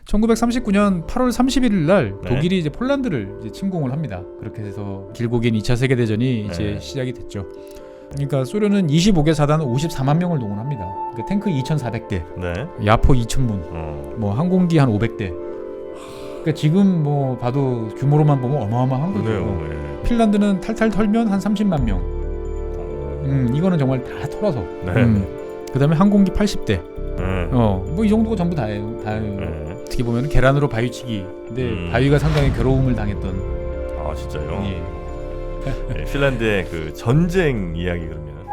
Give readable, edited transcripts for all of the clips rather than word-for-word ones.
1939년 8월 31일 날 네. 독일이 이제 폴란드를 이제 침공을 합니다. 그렇게 해서 길고 긴 2차 세계 대전이 이제 네. 시작이 됐죠. 그러니까 소련은 25개 사단 54만 명을 동원합니다. 그러니까 탱크 2,400대, 네. 야포 2,000문, 어. 뭐 항공기 한 500대. 그러니까 지금 뭐 봐도 규모로만 보면 어마어마한 거죠. 그래요. 예. 핀란드는 탈탈 털면 한 30만 명. 이거는 정말 다 털어서. 네. 그다음에 항공기 80대. 네. 뭐 이 정도가 전부 다예요. 네. 어떻게 보면 계란으로 바위치기. 근데 바위가 상당히 괴로움을 당했던. 아 진짜요? 예. 네, 핀란드의 그 전쟁 이야기 그러면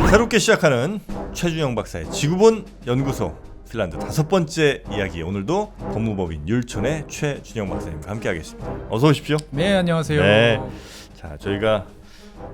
새롭게 시작하는 최준영 박사의 지구본 연구소 핀란드 5번째 이야기, 오늘도 법무법인 율촌의 최준영 박사님과 함께하겠습니다. 어서 오십시오. 네, 안녕하세요. 네. 자, 저희가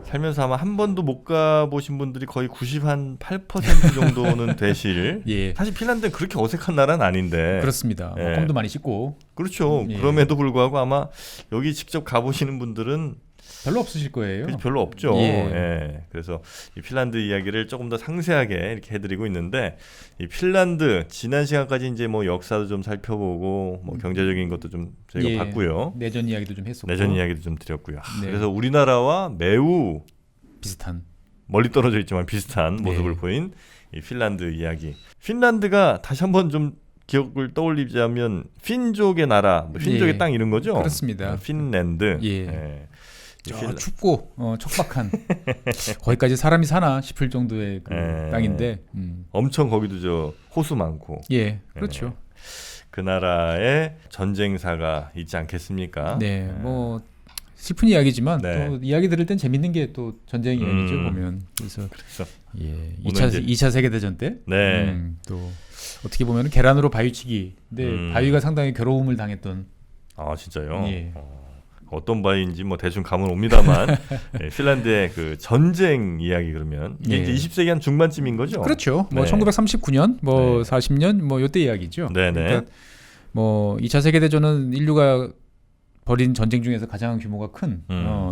살면서 아마 한 번도 못 가보신 분들이 거의 98% 정도는 되실. 예. 사실 핀란드는 그렇게 어색한 나라는 아닌데. 그렇습니다. 예. 껌도 많이 씻고. 그렇죠. 예. 그럼에도 불구하고 아마 여기 직접 가보시는 분들은 별로 없으실 거예요. 별로 없죠. 예. 예. 그래서 이 핀란드 이야기를 조금 더 상세하게 이렇게 해드리고 있는데, 이 핀란드 지난 시간까지 이제 뭐 역사도 좀 살펴보고 뭐 경제적인 것도 좀 저희가 예. 봤고요. 내전 이야기도 좀 했었고. 내전 이야기도 좀 드렸고요. 네. 그래서 우리나라와 매우 비슷한. 멀리 떨어져 있지만 비슷한 모습을 네. 보인 이 핀란드 이야기. 핀란드가 다시 한번 좀 기억을 떠올리자면 핀족의 나라, 뭐 핀족의 예. 땅 이런 거죠. 그렇습니다. 핀랜드. 예. 춥고 척박한 거기까지 사람이 사나 싶을 정도의 그 예. 땅인데. 엄청 거기도 저 호수 많고. 예, 그렇죠. 그 나라의 전쟁사가 있지 않겠습니까? 네, 뭐 슬픈 이야기지만 네. 또 이야기 들을 땐 재밌는 게 또 전쟁 이야기죠 보면. 그래서 예, 오늘 2차 세계 대전 때. 네. 또 어떻게 보면 계란으로 바위치기. 근데 바위가 상당히 괴로움을 당했던. 아 진짜요? 예. 어떤 바위인지 뭐 대충 감은 옵니다만 예, 핀란드의 그 전쟁 이야기 그러면 이게 예. 이제 20세기 한 중반쯤인 거죠? 그렇죠. 뭐 네. 1939년, 뭐 네. 40년, 뭐 요때 이야기죠. 네네. 그러니까 뭐 2차 세계 대전은 인류가 벌인 전쟁 중에서 가장 규모가 큰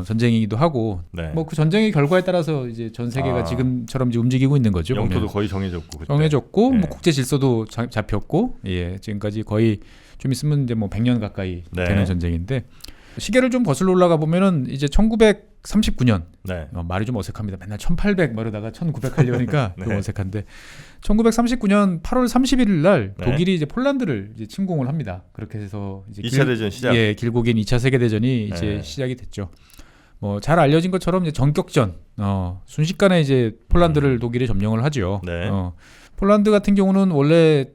전쟁이기도 하고, 네. 뭐 그 전쟁의 결과에 따라서 이제 전 세계가 지금처럼 이제 움직이고 있는 거죠. 영토도 보면. 거의 정해졌고 그때. 정해졌고, 네. 뭐 국제 질서도 잡혔고, 예, 지금까지 거의 좀 있으면 이제 뭐 100년 가까이 네. 되는 전쟁인데, 시계를 좀 거슬러 올라가 보면은 이제 1939년. 네. 말이 좀 어색합니다. 맨날 1800 이러다가 1900 하려니까 네. 좀 어색한데 1939년 8월 31일 날 네. 독일이 이제 폴란드를 이제 침공을 합니다. 그렇게 해서 이제 2차 대전 시작. 예, 길고 긴 2차 세계 대전이 이제 네. 시작이 됐죠. 뭐 잘 알려진 것처럼 이제 전격전, 순식간에 이제 폴란드를 독일이 점령을 하죠. 네. 폴란드 같은 경우는 원래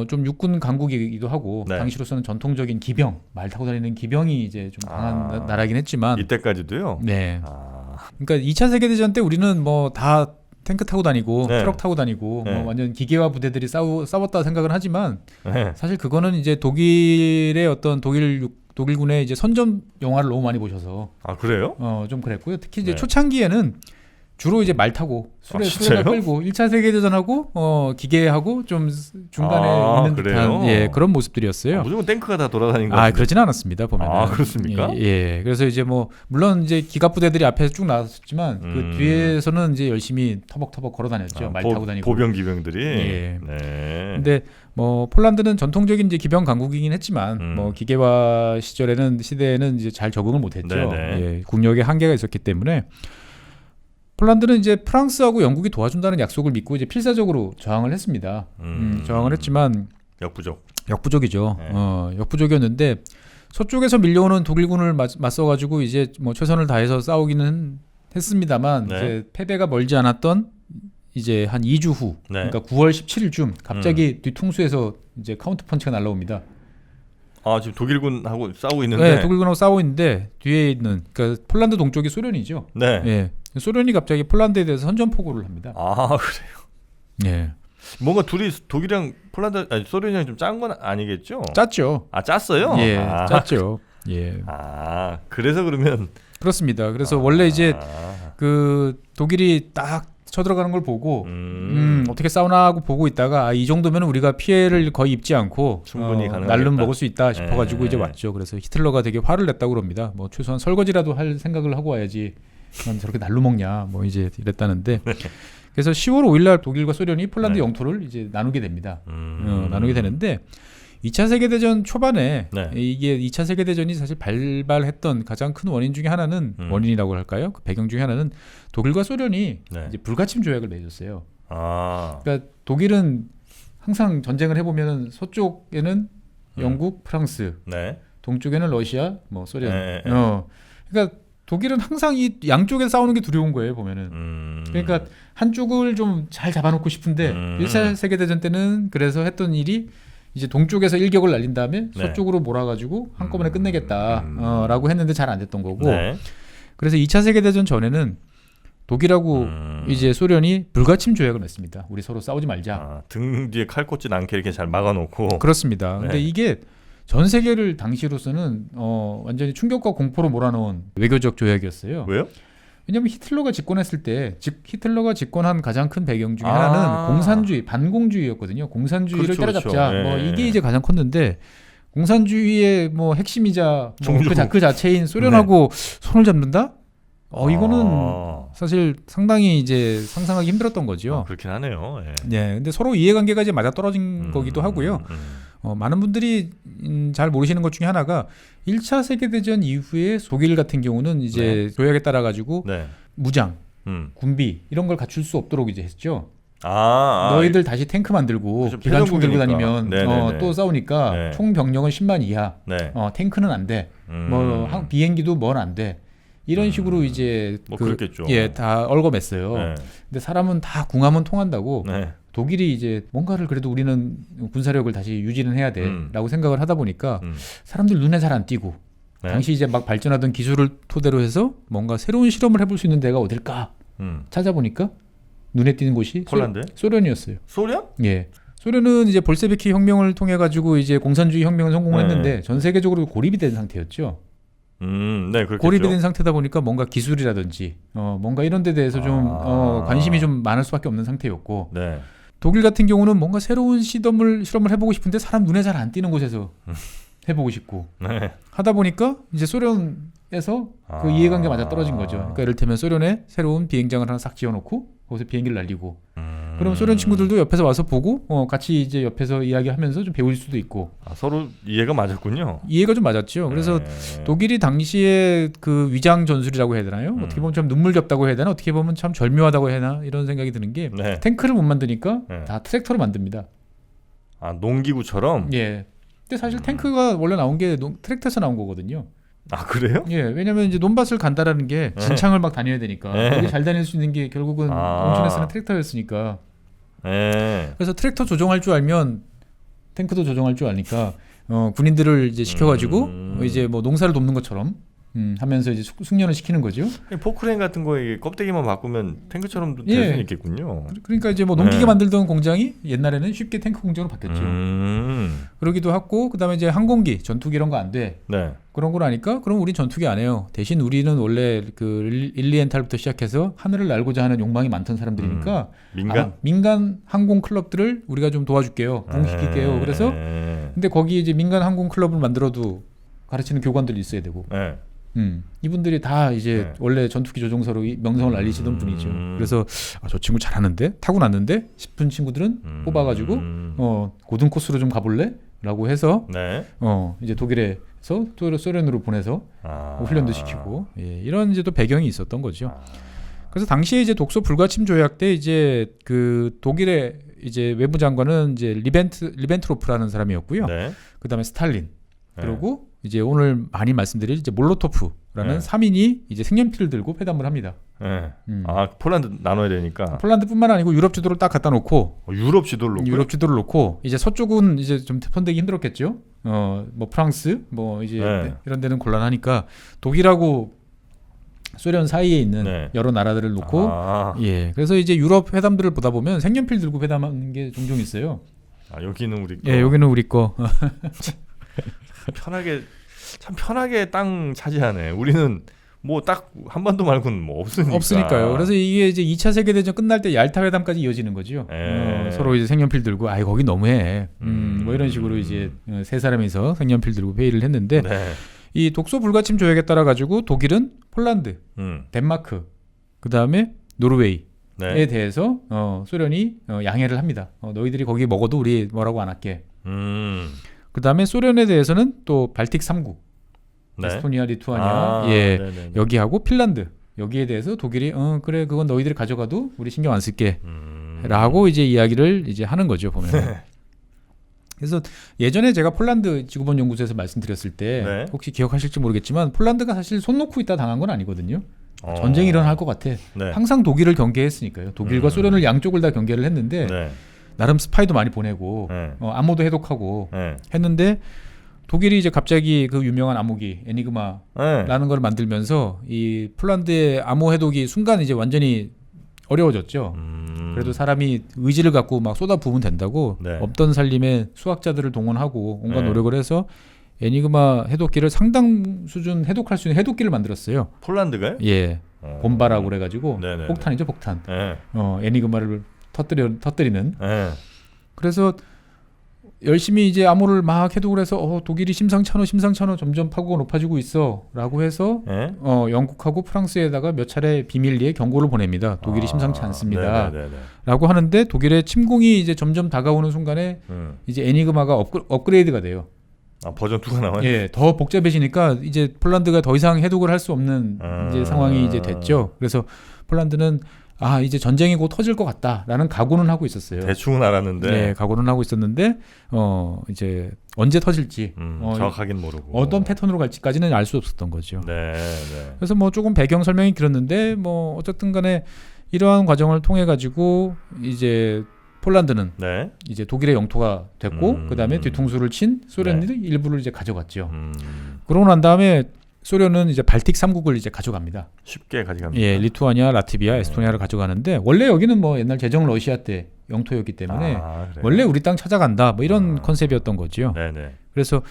좀 육군 강국이기도 하고 네. 당시로서는 전통적인 기병, 말 타고 다니는 기병이 이제 좀 강한 나라긴 했지만 이때까지도요. 네. 아. 그러니까 2차 세계 대전 때 우리는 뭐 다 탱크 타고 다니고 네. 트럭 타고 다니고 네. 뭐 완전 기계화 부대들이 싸웠다 생각을 하지만 네. 사실 그거는 이제 독일의 어떤 독일군의 이제 선전 영화를 너무 많이 보셔서 아 그래요? 좀 그랬고요. 특히 이제 네. 초창기에는 주로 이제 말 타고 수레가 끌고 1차 세계 대전하고 기계하고 좀 중간에 있는 듯한 그런 모습들이었어요. 무조건 탱크가 다 돌아다닌 거 같은데. 그러진 않았습니다. 보면. 그렇습니까? 예. 그래서 이제 뭐 물론 이제 기갑 부대들이 앞에서 쭉 나왔었지만 그 뒤에서는 이제 열심히 터벅터벅 걸어 다녔죠. 말 타고 다니고. 보병 기병들이. 예. 네. 근데 뭐 폴란드는 전통적인 이제 기병 강국이긴 했지만 뭐 기계화 시대에는 이제 잘 적응을 못했죠. 예. 국력의 한계가 있었기 때문에. 폴란드는 이제 프랑스하고 영국이 도와준다는 약속을 믿고 이제 필사적으로 저항을 했습니다. 저항을 했지만 역부족이죠. 네. 역부족이었는데 서쪽에서 밀려오는 독일군을 맞서가지고 이제 뭐 최선을 다해서 싸우기는 했습니다만 네. 이제 패배가 멀지 않았던 이제 한 2주 후, 네. 그러니까 9월 17일쯤 갑자기 뒤통수에서 이제 카운터 펀치가 날라옵니다. 지금 독일군하고 싸우고 있는데. 네, 독일군하고 싸우고 있는데 뒤에 있는 그러니까 폴란드 동쪽이 소련이죠. 네. 예. 소련이 갑자기 폴란드에 대해서 선전포고를 합니다. 그래요? 예. 뭔가 둘이 독일이랑 소련이랑 좀 짠 건 아니겠죠? 짰죠. 짰어요? 예, 짰죠. 예. 그래서 그러면 그렇습니다. 그래서 원래 이제 그 독일이 딱 쳐들어가는 걸 보고 어떻게 싸우나 하고 보고 있다가 이 정도면 우리가 피해를 거의 입지 않고 충분히 가능하겠다. 날름 먹을 수 있다 싶어가지고 이제 왔죠. 그래서 히틀러가 되게 화를 냈다고 그럽니다. 뭐 최소한 설거지라도 할 생각을 하고 와야지 난 저렇게 날로 먹냐 뭐 이제 이랬다는데 그래서 10월 5일 날 독일과 소련이 폴란드 네. 영토를 이제 나누게 됩니다. 나누게 되는데 2차 세계대전 초반에 네. 이게 2차 세계대전이 사실 발발했던 가장 큰 원인 중에 하나는 원인이라고 할까요? 그 배경 중에 하나는 독일과 소련이 네. 이제 불가침 조약을 맺었어요. 아. 그러니까 독일은 항상 전쟁을 해보면은 서쪽에는 영국, 프랑스, 네. 동쪽에는 러시아, 뭐 소련. 네. 그러니까 독일은 항상 이 양쪽에 싸우는 게 두려운 거예요, 보면은. 그러니까 한쪽을 좀 잘 잡아놓고 싶은데 1차 세계대전 때는 그래서 했던 일이 이제 동쪽에서 일격을 날린 다음에 네. 서쪽으로 몰아가지고 한꺼번에 끝내겠다라고 했는데 잘 안 됐던 거고. 네. 그래서 2차 세계대전 전에는 독일하고 이제 소련이 불가침 조약을 맺습니다. 우리 서로 싸우지 말자. 아, 등 뒤에 칼 꽂진 않게 이렇게 잘 막아놓고. 그렇습니다. 근데 네. 이게 전 세계를 당시로서는 완전히 충격과 공포로 몰아넣은 외교적 조약이었어요. 왜요? 왜냐하면 히틀러가 집권했을 때, 즉 히틀러가 집권한 가장 큰 배경 중에 하나는 공산주의, 반공주의였거든요. 공산주의를 그렇죠, 때려잡자. 그렇죠. 뭐 네. 이게 이제 가장 컸는데 공산주의의 뭐 핵심이자 뭐 그 자체인 소련하고 손을 잡는다? 이거는 사실 상당히 이제 상상하기 힘들었던 거죠. 그렇긴 하네요. 예. 네, 근데 서로 이해관계가 이제 맞아 떨어진 거기도 하고요. 많은 분들이 잘 모르시는 것 중에 하나가 1차 세계대전 이후에 독일 같은 경우는 이제 조약에 따라 가지고 네. 무장, 군비 이런 걸 갖출 수 없도록 이제 했죠. 아, 너희들 다시 탱크 만들고 그렇죠. 기관총 들고 패전국이니까. 다니면 네네네. 또 싸우니까 네. 총 병력은 10만 이하, 네. 탱크는 안 돼, 뭐 비행기도 뭘 안 돼. 이런 식으로 이제 뭐 그렇겠죠. 다 얽어맸어요. 네. 근데 사람은 다 궁하면 통한다고 네. 독일이 이제 뭔가를 그래도 우리는 군사력을 다시 유지는 해야 돼라고 생각을 하다 보니까 사람들 눈에 잘 안 띄고 네. 당시 이제 막 발전하던 기술을 토대로 해서 뭔가 새로운 실험을 해볼 수 있는 데가 어딜까 찾아보니까 눈에 띄는 곳이 폴란드? 소련이었어요. 소련? 예. 소련은 이제 볼세비키 혁명을 통해 가지고 이제 공산주의 혁명을 성공을 했는데 전 세계적으로 고립이 된 상태였죠. 네, 그렇겠죠. 고립이 된 상태다 보니까 뭔가 기술이라든지 뭔가 이런 데 대해서 좀 관심이 좀 많을 수밖에 없는 상태였고 네. 독일 같은 경우는 뭔가 새로운 실험을 해보고 싶은데 사람 눈에 잘 안 띄는 곳에서 해보고 싶고 네. 하다 보니까 이제 소련에서 그 이해관계 맞아 떨어진 거죠. 그러니까 이를테면 소련에 새로운 비행장을 하나 싹 지어놓고 거기서 비행기를 날리고 그럼 소련 친구들도 옆에서 와서 보고 같이 이제 옆에서 이야기하면서 좀 배울 수도 있고 서로 이해가 맞았군요. 이해가 좀 맞았죠. 그래서 독일이 당시에 그 위장 전술이라고 해야 되나요? 어떻게 보면 좀 눈물겹다고 해야 되나? 어떻게 보면 참 절묘하다고 해야 되나? 이런 생각이 드는 게 탱크를 못 만드니까 다 트랙터로 만듭니다. 농기구처럼? 예. 근데 사실 탱크가 원래 나온 게 트랙터에서 나온 거거든요. 아, 그래요? 예, 왜냐면 이제 논밭을 간다라는 게 진창을 막 다녀야 되니까 거기 잘 다닐 수 있는 게 결국은 온천에서는 트랙터였으니까. 그래서 트랙터 조종할 줄 알면 탱크도 조종할 줄 아니까 군인들을 이제 시켜가지고 이제 뭐 농사를 돕는 것처럼 하면서 이제 숙련을 시키는 거죠. 포크레인 같은 거에 껍데기만 바꾸면 탱크처럼 될 수는 있겠군요. 그러니까 이제 뭐 농기계 만들던 공장이 옛날에는 쉽게 탱크 공장으로 바뀌었죠. 그러기도 하고 그다음에 이제 항공기, 전투기 이런 거 안 돼. 네. 그런 걸 아니까 그럼 우린 전투기 안 해요. 대신 우리는 원래 그 일리엔탈부터 시작해서 하늘을 날고자 하는 욕망이 많던 사람들이니까 민간 항공 클럽들을 우리가 좀 도와줄게요. 부흥시킬게요. 그래서 근데 거기 이제 민간 항공 클럽을 만들어도 가르치는 교관들이 있어야 되고. 이분들이 다 이제 원래 전투기 조종사로 명성을 날리시던 분이죠. 그래서 저 친구 잘하는데 타고났는데 싶은 친구들은 뽑아가지고 고등 코스로 좀 가볼래? 라고 해서 이제 독일에서 또 소련으로 보내서 훈련도 시키고 이런 이제 또 배경이 있었던 거죠. 그래서 당시에 이제 독소 불가침 조약 때 이제 그 독일의 이제 외무장관은 이제 리벤트로프라는 사람이었고요. 그다음에 스탈린 그리고 이제 오늘 많이 말씀드릴 이제 몰로토프라는 3인이 이제 색연필을 들고 회담을 합니다. 폴란드 나눠야 되니까. 폴란드뿐만 아니고 유럽 지도를 딱 갖다 놓고 유럽 지도를 놓고 이제 서쪽은 이제 좀 편되기 힘들었겠죠. 뭐 프랑스 뭐 이제 이런 데는 곤란하니까 독일하고 소련 사이에 있는 여러 나라들을 놓고 그래서 이제 유럽 회담들을 보다 보면 색연필 들고 회담하는 게 종종 있어요. 여기는 우리 거. 여기는 우리 거. 참 편하게 땅 차지하네. 우리는 뭐 딱 한반도 말고는 뭐 없으니까요. 그래서 이게 이제 2차 세계대전 끝날 때 얄타 회담까지 이어지는 거죠. 서로 이제 색연필 들고 거기 너무해. 뭐 이런 식으로 이제 세 사람이서 색연필 들고 회의를 했는데 이 독소 불가침 조약에 따라 가지고 독일은 폴란드, 덴마크, 그다음에 노르웨이 네. 대해서 소련이 양해를 합니다. 너희들이 거기 먹어도 우리 뭐라고 안 할게. 그다음에 소련에 대해서는 또 발틱 3국, 네. 에스토니아, 리투아니아, 예, 네네네. 여기하고 핀란드 여기에 대해서 독일이 그래 그건 너희들이 가져가도 우리 신경 안 쓸게라고 이제 이야기를 이제 하는 거죠 보면. 그래서 예전에 제가 폴란드 지구본 연구소에서 말씀드렸을 때 네. 혹시 기억하실지 모르겠지만 폴란드가 사실 손 놓고 있다 당한 건 아니거든요. 전쟁이 일어날 것 같아. 네. 항상 독일을 경계했으니까요. 독일과 소련을 양쪽을 다 경계를 했는데 네. 나름 스파이도 많이 보내고 네. 암호도 해독하고 네. 했는데 독일이 이제 갑자기 그 유명한 암호기 에니그마라는 네. 걸 만들면서 이 폴란드의 암호 해독이 순간 이제 완전히 어려워졌죠. 그래도 사람이 의지를 갖고 막 쏟아부으면 된다고 네. 없던 살림에 수학자들을 동원하고 온갖 네. 노력을 해서 에니그마 해독기를 상당 수준 해독할 수 있는 해독기를 만들었어요. 폴란드가요? 예, 곰바라고 그래가지고 네네네. 폭탄이죠, 폭탄. 네. 에니그마를 터뜨리는. 네. 그래서 열심히 이제 암호를 막 해독을 해서 독일이 심상찮어 점점 파고가 높아지고 있어라고 해서 네. 영국하고 프랑스에다가 몇 차례 비밀리에 경고를 보냅니다. 독일이 심상치 않습니다. 네네네네. 라고 하는데 독일의 침공이 이제 점점 다가오는 순간에 이제 에니그마가 업그레이드가 돼요. 버전 2가 나와요? 예, 더 복잡해지니까 이제 폴란드가 더 이상 해독을 할 수 없는 이제 상황이 이제 됐죠. 그래서 폴란드는 이제 전쟁이 곧 터질 것 같다라는 각오는 하고 있었어요. 대충은 알았는데. 네, 각오는 하고 있었는데 이제 언제 터질지 정확하긴 모르고 어떤 패턴으로 갈지까지는 알 수 없었던 거죠. 네, 네. 그래서 뭐 조금 배경 설명이 길었는데 뭐 어쨌든 간에 이러한 과정을 통해 가지고 이제 폴란드는 네. 이제 독일의 영토가 됐고 그다음에 뒤통수를 친 소련이 네. 일부를 이제 가져갔죠. 그러고 난 다음에 소련은 이제 발틱 3국을 이제 가져갑니다. 쉽게 가져갑니다. 예, 리투아니아, 라트비아, 에스토니아를 가져가는데 원래 여기는 뭐 옛날 제정 러시아 때 영토였기 때문에 그래요? 원래 우리 땅 찾아간다 뭐 이런 컨셉이었던 거죠. 네네. 그래서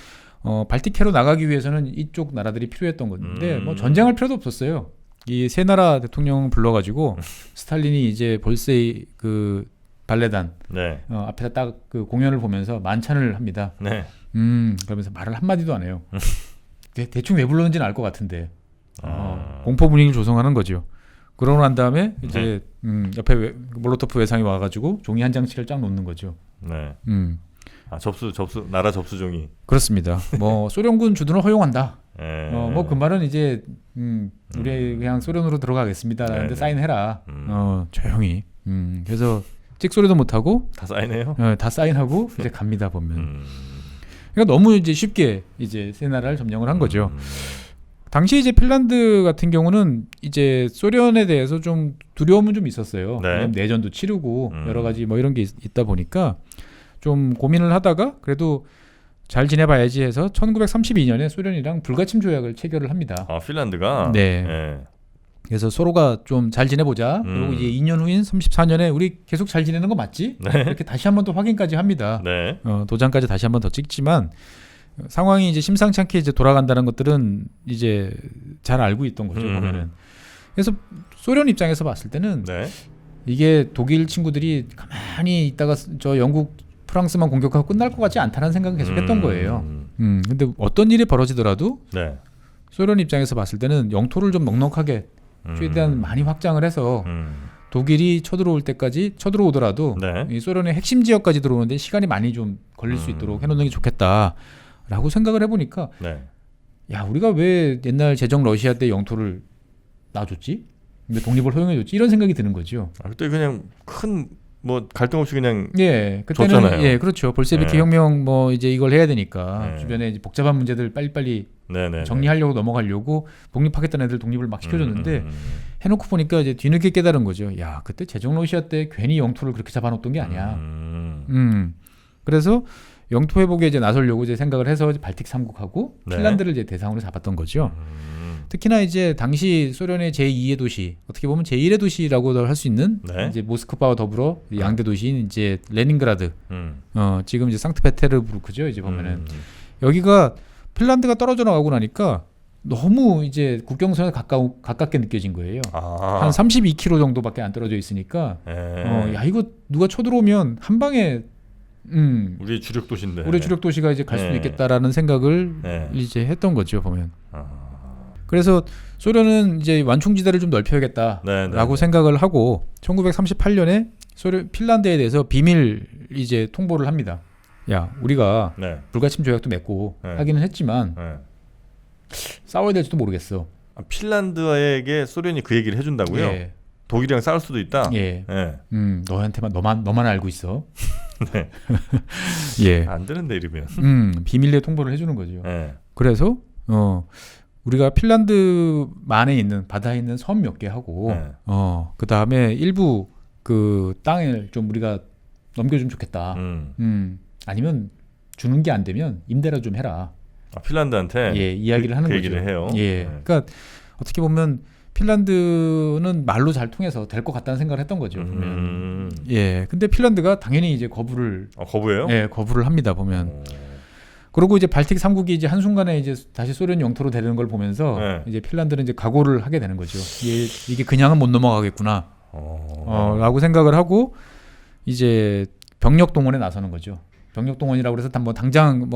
발틱해로 나가기 위해서는 이쪽 나라들이 필요했던 건데 뭐 전쟁할 필요도 없었어요. 이 세 나라 대통령 불러가지고 스탈린이 이제 볼세이 그 발레단 네. 앞에다 딱 그 공연을 보면서 만찬을 합니다. 네. 그러면서 말을 한 마디도 안 해요. 대충 왜 불렀는지는 알 것 같은데 공포 분위기를 조성하는 거죠. 그러고 난 다음에 이제 옆에 몰로토프 외상이 와가지고 종이 한 장씩을 쫙 놓는 거죠. 네. 접수 나라 접수종이. 그렇습니다. 뭐 소련군 주둔을 허용한다. 네. 뭐 그 말은 이제 우리 그냥 소련으로 들어가겠습니다라는데 네네. 사인해라. 조용히. 그래서 찍소리도 못 하고 다 사인해요? 다 사인하고 이제 갑니다 보면. 그러니까 너무 이제 쉽게 이제 세 나라를 점령을 한 거죠. 당시 이제 핀란드 같은 경우는 이제 소련에 대해서 좀 두려움은 좀 있었어요. 네. 왜냐면 내전도 치르고 여러 가지 뭐 이런 게 있다 보니까 좀 고민을 하다가 그래도 잘 지내봐야지 해서 1932년에 소련이랑 불가침 조약을 체결을 합니다. 핀란드가? 네. 네. 그래서 서로가 좀 잘 지내보자. 그리고 이제 2년 후인 34년에 우리 계속 잘 지내는 거 맞지? 네. 이렇게 다시 한 번 더 확인까지 합니다. 네. 도장까지 다시 한 번 더 찍지만 상황이 이제 심상치 않게 이제 돌아간다는 것들은 이제 잘 알고 있던 거죠. 보면은. 그래서 소련 입장에서 봤을 때는 네. 이게 독일 친구들이 가만히 있다가 저 영국, 프랑스만 공격하고 끝날 것 같지 않다는 생각을 계속 했던 거예요. 근데 어떤 일이 벌어지더라도 네. 소련 입장에서 봤을 때는 영토를 좀 넉넉하게 최대한 많이 확장을 해서 독일이 쳐들어오더라도 네. 이 소련의 핵심 지역까지 들어오는데 시간이 많이 좀 걸릴 수 있도록 해놓는 게 좋겠다라고 생각을 해보니까 네. 야 우리가 왜 옛날 제정 러시아 때 영토를 놔줬지? 왜 독립을 허용해줬지? 이런 생각이 드는 거죠. 그때 그냥 큰 뭐 갈등 없이 그냥 예, 그때는 줬잖아요. 예, 그렇죠. 볼셰비키 네. 혁명 뭐 이제 이걸 해야 되니까 네. 주변에 이제 복잡한 문제들 빨리빨리 네네. 정리하려고 넘어가려고 독립하겠다는 애들 독립을 막 시켜줬는데 해놓고 보니까 이제 뒤늦게 깨달은 거죠. 야 그때 제정 러시아 때 괜히 영토를 그렇게 잡아놓던 게 아니야. 그래서 영토 회복에 이제 나서려고 이제 생각을 해서 발틱 3국하고 네. 핀란드를 이제 대상으로 잡았던 거죠. 특히나 이제 당시 소련의 제2의 도시, 어떻게 보면 제1의 도시라고도 할 수 있는 네. 이제 모스크바와 더불어 양대 도시인 이제 레닌그라드, 지금 이제 상트페테르부르크죠. 이제 보면은 여기가 핀란드가 떨어져 나가고 나니까 너무 이제 국경선에 가깝게 느껴진 거예요. 한 32km 정도밖에 안 떨어져 있으니까, 야 이거 누가 쳐들어오면 한 방에 우리 주력 도시인데. 우리 주력 도시가 이제 갈 수도 네. 있겠다라는 생각을 네. 이제 했던 거죠 보면. 그래서 소련은 이제 완충지대를 좀 넓혀야겠다라고 생각을 하고 1938년에 핀란드에 대해서 비밀 이제 통보를 합니다. 야, 우리가 불가침 조약도 맺고 하기는 했지만 싸워야 될지도 모르겠어. 핀란드에게 소련이 그 얘기를 해준다고요? 예. 독일이랑 싸울 수도 있다. 예. 너한테만 너만 알고 있어. 네. 예. 안 되는데 이러면. 비밀리에 통보를 해주는 거죠. 네. 그래서 우리가 핀란드만에 있는 바다에 있는 섬 몇 개 하고 그 다음에 일부 그 땅을 좀 우리가 넘겨주면 좋겠다. 아니면 주는 게 안 되면 임대라도 좀 해라. 핀란드한테 예, 이야기를 하는 그 거죠. 얘기를 해요. 예. 그러니까 어떻게 보면 핀란드는 말로 잘 통해서 될 것 같다는 생각을 했던 거죠. 보면. 예. 근데 핀란드가 당연히 이제 거부해요? 예, 거부를 합니다. 보면. 그리고 이제 발틱 3국이 이제 한순간에 이제 다시 소련 영토로 되는 걸 보면서 이제 핀란드는 이제 각오를 하게 되는 거죠. 이게 그냥은 못 넘어가겠구나. 라고 생각을 하고 이제 병력 동원에 나서는 거죠. 병력 동원이라고 해서 당장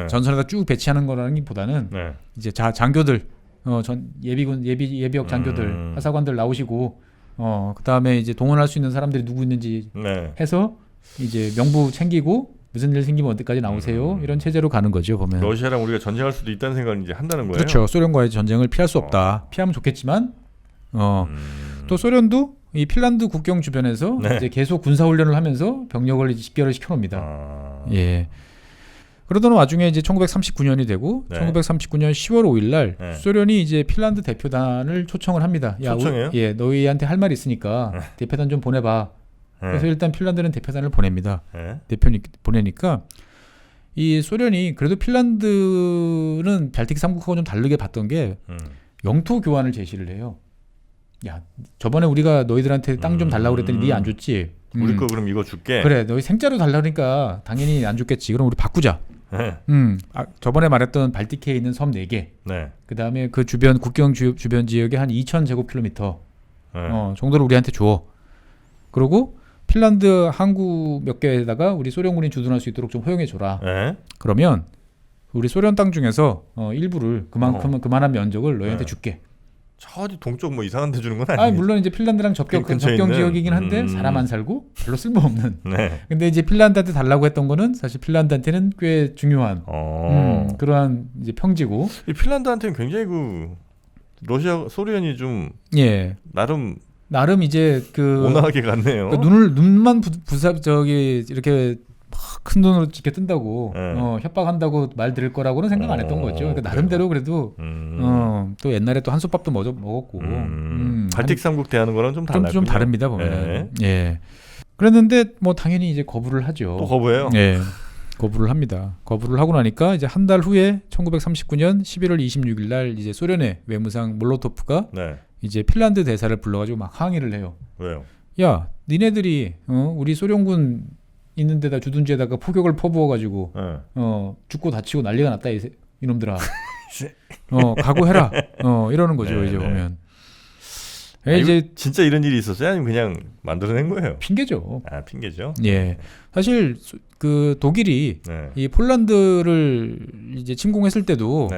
전선에다 쭉 배치하는 거라기보다는 이제 장교들 예비역 장교들 하사관들 나오시고 그다음에 이제 동원할 수 있는 사람들이 누구 있는지 해서 이제 명부 챙기고 무슨 일 생기면 어디까지 나오세요 이런 체제로 가는 거죠. 보면 러시아랑 우리가 전쟁할 수도 있다는 생각을 이제 한다는 거예요. 그렇죠. 소련과의 전쟁을 피할 수 없다. 피하면 좋겠지만 또 소련도 이 핀란드 국경 주변에서 이제 계속 군사 훈련을 하면서 병력을 이제 집결을 시켜놓습니다. 예. 그러던 와중에 이제 1939년이 되고 1939년 10월 5일 날 소련이 이제 핀란드 대표단을 초청을 합니다. 초청해요? 예, 너희한테 할 말 있으니까 대표단 좀 보내봐. 그래서 일단 핀란드는 대표단을 보냅니다. 보내니까 이 소련이 그래도 핀란드는 발틱 3국하고 좀 다르게 봤던 게 영토 교환을 제시를 해요. 야, 저번에 우리가 너희들한테 땅 좀 달라고 그랬더니 네 안 줬지. 우리 거 그럼 이거 줄게. 그래, 너희 생짜로 달라니까 당연히 안 줬겠지. 그럼 우리 바꾸자. 저번에 말했던 발틱해에 있는 섬 4개. 그 다음에 그 주변 국경 주변 지역에 한 2,000제곱킬로미터 정도를 우리한테 줘. 그리고 핀란드 항구 몇 개에다가 우리 소련군이 주둔할 수 있도록 좀 허용해 줘라. 그러면 우리 소련 땅 중에서 일부를 그만한 면적을 너희한테 줄게. 저 어디 동쪽 뭐 이상한 데 주는 건 아니에요. 물론 이제 핀란드랑 접경 지역이긴 한데 사람 안 살고 별로 쓸모없는. 근데 이제 핀란드한테 달라고 했던 거는 사실 핀란드한테는 꽤 중요한 그러한 이제 평지고. 이 핀란드한테는 굉장히 그 소련이 좀 나름 이제 그 온화하게 갔네요. 그러니까 눈만 이렇게 큰 돈으로 지켜 뜬다고 협박한다고 말 들을 거라고는 생각 안 했던 거죠. 그러니까 나름대로 그래도 또 옛날에 또 한솥밥도 먹었고 발틱 3국 대하는 거랑 좀 달라요. 좀 다릅니다 보면. 예. 그랬는데 뭐 당연히 이제 거부를 하죠. 또 거부해요? 예. 거부를 합니다. 거부를 하고 나니까 이제 한 달 후에 1939년 11월 26일 날 이제 소련의 외무상 몰로토프가 이제 핀란드 대사를 불러가지고 막 항의를 해요. 왜요? 야, 니네들이 우리 소련군 있는 데다 주둔지에다가 포격을 퍼부어가지고 죽고 다치고 난리가 났다 이놈들아. 각오해라. 이러는 거죠. 이제 보면. 이제 진짜 이런 일이 있었어요? 아니면 그냥 만들어낸 거예요? 핑계죠. 핑계죠. 예. 사실 그 독일이 이 폴란드를 이제 침공했을 때도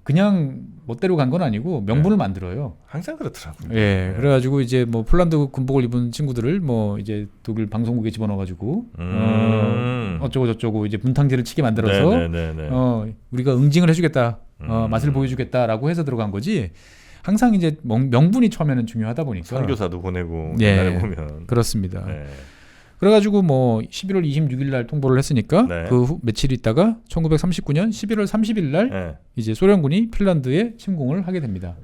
그냥 멋대로 간 건 아니고 명분을 만들어요. 항상 그렇더라고요. 예. 그래가지고 이제 뭐 폴란드 군복을 입은 친구들을 뭐 이제 독일 방송국에 집어넣어가지고 어쩌고 저쩌고 이제 분탕질을 치게 만들어서 우리가 응징을 해주겠다, 맛을 보여주겠다라고 해서 들어간 거지. 항상 이제 명분이 처음에는 중요하다 보니까 선교사도 보내고 옛날에 보면 그렇습니다. 그래가지고 뭐 11월 26일 날 통보를 했으니까 그 며칠 있다가 1939년 11월 30일 날 이제 소련군이 핀란드에 침공을 하게 됩니다.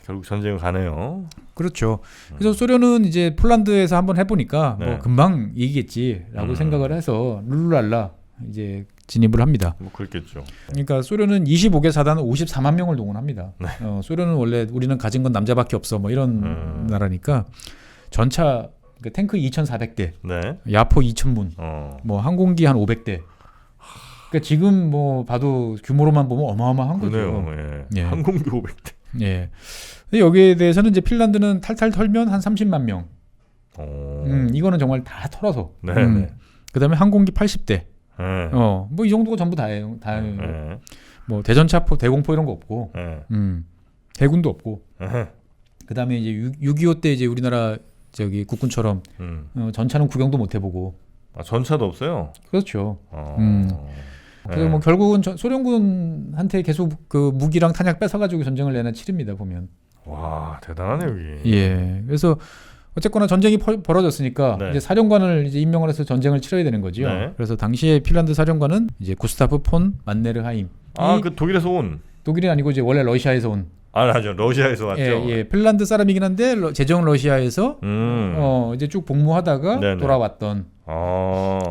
결국 전쟁을 가네요. 그렇죠. 그래서 소련은 이제 폴란드에서 한번 해보니까 뭐 금방 이기겠지라고 생각을 해서 룰루랄라 이제 진입을 합니다. 뭐 그렇겠죠. 그러니까 소련은 25개 사단 54만 명을 동원합니다. 소련은 원래 우리는 가진 건 남자밖에 없어 뭐 이런 나라니까 전차 탱크 2,400대, 야포 2,000문, 뭐 항공기 한 500대. 그러니까 지금 뭐 봐도 규모로만 보면 어마어마한 거죠. 항공기 500대. 예. 근데 여기에 대해서는 이제 핀란드는 탈탈 털면 한 30만 명. 이거는 정말 다 털어서. 그다음에 항공기 80대. 뭐 이 정도가 전부 다예요. 뭐 대전차포, 대공포 이런 거 없고. 해군도 없고 그다음에 이제 6.25 때 이제 우리나라 저기 국군처럼 전차는 구경도 못 해보고. 전차도 없어요? 그렇죠. 그래서 뭐 결국은 소련군한테 계속 그 무기랑 탄약 뺏어가지고 전쟁을 내나 치릅니다 보면. 와 대단하네 여기. 예. 그래서 어쨌거나 전쟁이 벌어졌으니까 네. 이제 사령관을 이제 임명을 해서 전쟁을 치러야 되는 거죠. 네. 그래서 당시에 핀란드 사령관은 이제 구스타프 폰 만네르하임. 그 독일에서 온. 독일이 아니고 이제 원래 러시아에서 온. 맞죠. 러시아에서 왔죠. 예. 핀란드 사람이긴 한데 제정 러시아에서 이제 쭉 복무하다가 네네. 돌아왔던.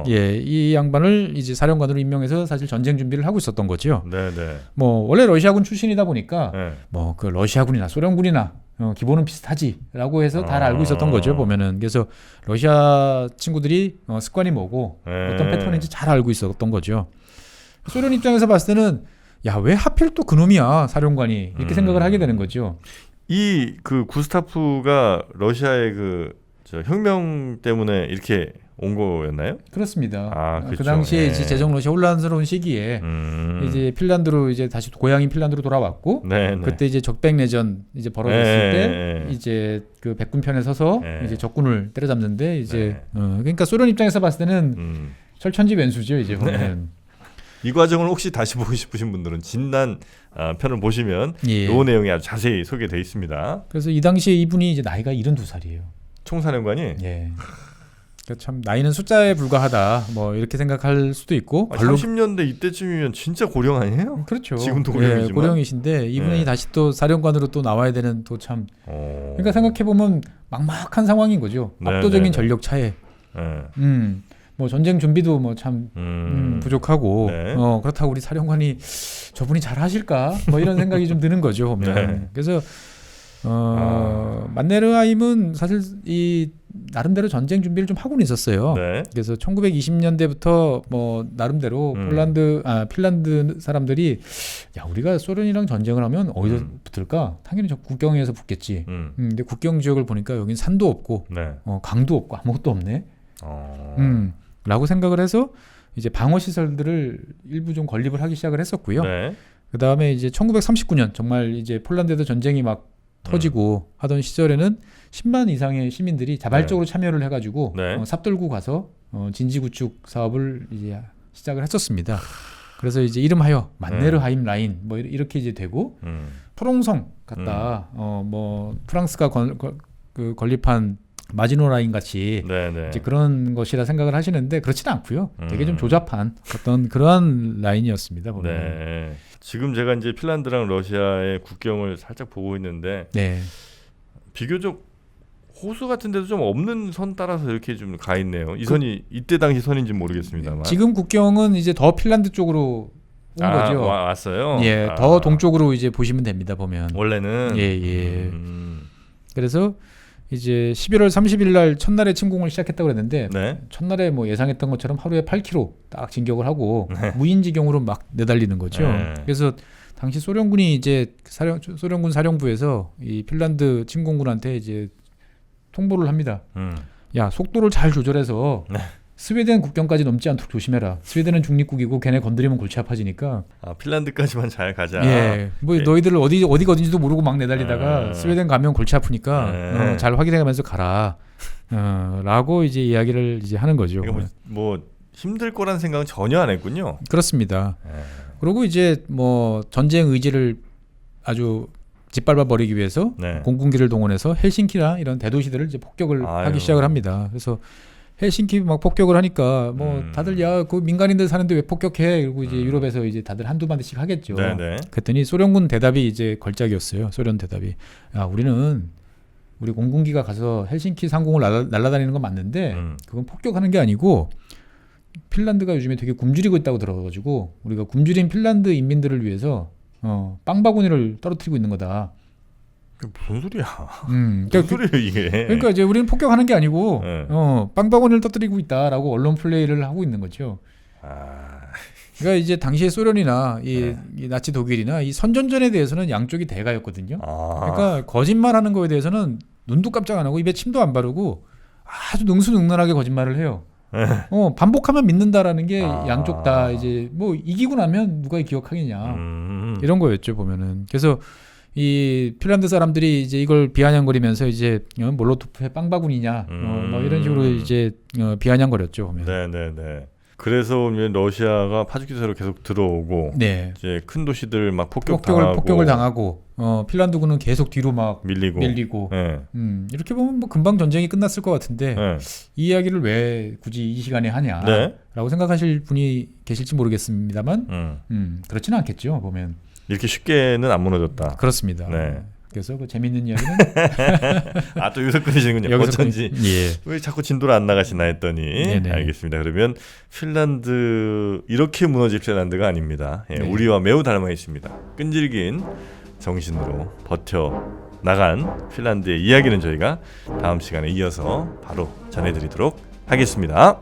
예, 이 양반을 이제 사령관으로 임명해서 사실 전쟁 준비를 하고 있었던 거죠. 네네. 뭐 원래 러시아군 출신이다 보니까 네. 뭐 그 러시아군이나 소련군이나 기본은 비슷하지라고 해서 다 알고 있었던 거죠 보면은. 그래서 러시아 친구들이 습관이 뭐고 어떤 패턴인지 잘 알고 있었던 거죠. 소련 입장에서 봤을 때는 야, 왜 하필 또 그놈이야 사령관이 이렇게 생각을 하게 되는 거죠. 이 그 구스타프가 러시아의 저 혁명 때문에 이렇게 온 거였나요? 그렇습니다. 그렇죠. 그 당시에 이제 제정 러시아 혼란스러운 시기에 이제 핀란드로 이제 다시 고향인 핀란드로 돌아왔고 그때 이제 적백 내전 이제 벌어졌을 때 이제 그 백군 편에 서서 이제 적군을 때려잡는데 이제 그러니까 소련 입장에서 봤을 때는 철천지왼수죠 이제 보면. 이 과정을 혹시 다시 보고 싶으신 분들은 진난 편을 보시면 이 내용이 아주 자세히 소개되어 있습니다. 그래서 이 당시에 이분이 이제 나이가 72살이에요. 총사령관이. 예. 그러니까 참 나이는 숫자에 불과하다 뭐 이렇게 생각할 수도 있고. 30년대 이때쯤이면 진짜 고령 아니에요? 그렇죠. 지금도 고령이지만. 예, 고령이신데 이분이 다시 또 사령관으로 또 나와야 되는 또 참. 그러니까 생각해 보면 막막한 상황인 거죠. 압도적인 전력 차에. 뭐 전쟁 준비도 뭐 참 부족하고 그렇다고 우리 사령관이 저분이 잘 하실까 뭐 이런 생각이 좀 드는 거죠 보면. 그래서 만네르하임은 사실 이 나름대로 전쟁 준비를 좀 하고는 있었어요. 그래서 1920년대부터 뭐 나름대로 핀란드 사람들이 야 우리가 소련이랑 전쟁을 하면 어디서 붙을까? 당연히 저 국경에서 붙겠지. 근데 국경 지역을 보니까 여긴 산도 없고 강도 없고 아무것도 없네. 라고 생각을 해서 이제 방어 시설들을 일부 좀 건립을 하기 시작을 했었고요. 그 다음에 이제 1939년 정말 이제 폴란드에도 전쟁이 막 터지고 하던 시절에는 10만 이상의 시민들이 자발적으로 참여를 해가지고 삽들고 가서 진지 구축 사업을 이제 시작을 했었습니다. 그래서 이제 이름하여 만네르하임 라인 뭐 이렇게 이제 되고 프롱성 같다. 뭐 프랑스가 건립한 마지노 라인 같이 이제 그런 것이라 생각을 하시는데 그렇지는 않고요. 되게 좀 조잡한 어떤 그러한 라인이었습니다. 보면. 지금 제가 이제 핀란드랑 러시아의 국경을 살짝 보고 있는데 비교적 호수 같은 데도 좀 없는 선 따라서 이렇게 좀 가 있네요. 이 선이 이때 당시 선인지 모르겠습니다만. 지금 국경은 이제 더 핀란드 쪽으로 온 거죠. 왔어요. 예, 더 동쪽으로 이제 보시면 됩니다. 보면. 원래는. 예. 그래서 이제 11월 30일 날 첫날에 침공을 시작했다고 그랬는데 첫날에 뭐 예상했던 것처럼 하루에 8km 딱 진격을 하고 무인지경으로 막 내달리는 거죠. 그래서 당시 소련군이 이제 소련군 사령부에서 이 핀란드 침공군한테 이제 통보를 합니다. 야 속도를 잘 조절해서 스웨덴 국경까지 넘지 않도록 조심해라. 스웨덴은 중립국이고 걔네 건드리면 골치 아파지니까. 핀란드까지만 잘 가자. 예, 뭐 너희들 어디가 어딘지도 모르고 막 내달리다가 스웨덴 가면 골치 아프니까 잘 확인해가면서 가라. 라고 이제 이야기를 이제 하는 거죠. 그러니까 뭐 힘들 거란 생각은 전혀 안 했군요. 그렇습니다. 그리고 이제 뭐 전쟁 의지를 아주 짓밟아 버리기 위해서 공군기를 동원해서 헬싱키나 이런 대도시들을 이제 폭격을 하기 시작을 합니다. 그래서 헬싱키 막 폭격을 하니까 뭐 다들 야 그 민간인들 사는데 왜 폭격해? 그리고 이제 유럽에서 이제 다들 한두 마디씩 하겠죠. 그랬더니 소련군 대답이 이제 걸작이었어요. 소련 대답이 야 우리는 우리 공군기가 가서 헬싱키 상공을 날아다니는 건 맞는데 그건 폭격하는 게 아니고 핀란드가 요즘에 되게 굶주리고 있다고 들어가지고 우리가 굶주린 핀란드 인민들을 위해서 빵바구니를 떨어뜨리고 있는 거다. 무슨 소리야? 무슨 소리예요 이게? 그러니까 이제 우리는 폭격하는 게 아니고 빵바구니를 떠뜨리고 있다라고 언론 플레이를 하고 있는 거죠. 그러니까 이제 당시에 소련이나 이 나치 독일이나 이 선전전에 대해서는 양쪽이 대가였거든요. 그러니까 거짓말하는 거에 대해서는 눈도 깜짝 안 하고 입에 침도 안 바르고 아주 능수능란하게 거짓말을 해요. 반복하면 믿는다라는 게 양쪽 다 이제 뭐 이기고 나면 누가 기억하겠냐 이런 거였죠 보면은. 그래서 이 핀란드 사람들이 이제 이걸 비아냥거리면서 이제 몰로토프의 빵바구니냐 뭐 이런 식으로 이제 비아냥거렸죠. 보면. 네네네. 그래서 러시아가 파죽기세로 계속 들어오고 네. 이제 큰 도시들 막 폭격을 당하고 핀란드군은 계속 뒤로 막 밀리고 네. 이렇게 보면 뭐 금방 전쟁이 끝났을 것 같은데 네. 이 이야기를 왜 굳이 이 시간에 하냐라고 네. 생각하실 분이 계실지 모르겠습니다만 그렇지는 않겠죠. 보면 이렇게 쉽게는 안 무너졌다. 그렇습니다. 네. 그래서 그 재밌는 이야기는 또 여기서 끊으시는군요. 어쩐지 예. 왜 자꾸 진도를 안 나가시나 했더니 네네. 알겠습니다. 그러면 핀란드 이렇게 무너질 핀란드가 아닙니다. 예, 네. 우리와 매우 닮아 있습니다. 끈질긴 정신으로 버텨 나간 핀란드의 이야기는 저희가 다음 시간에 이어서 바로 전해드리도록 하겠습니다.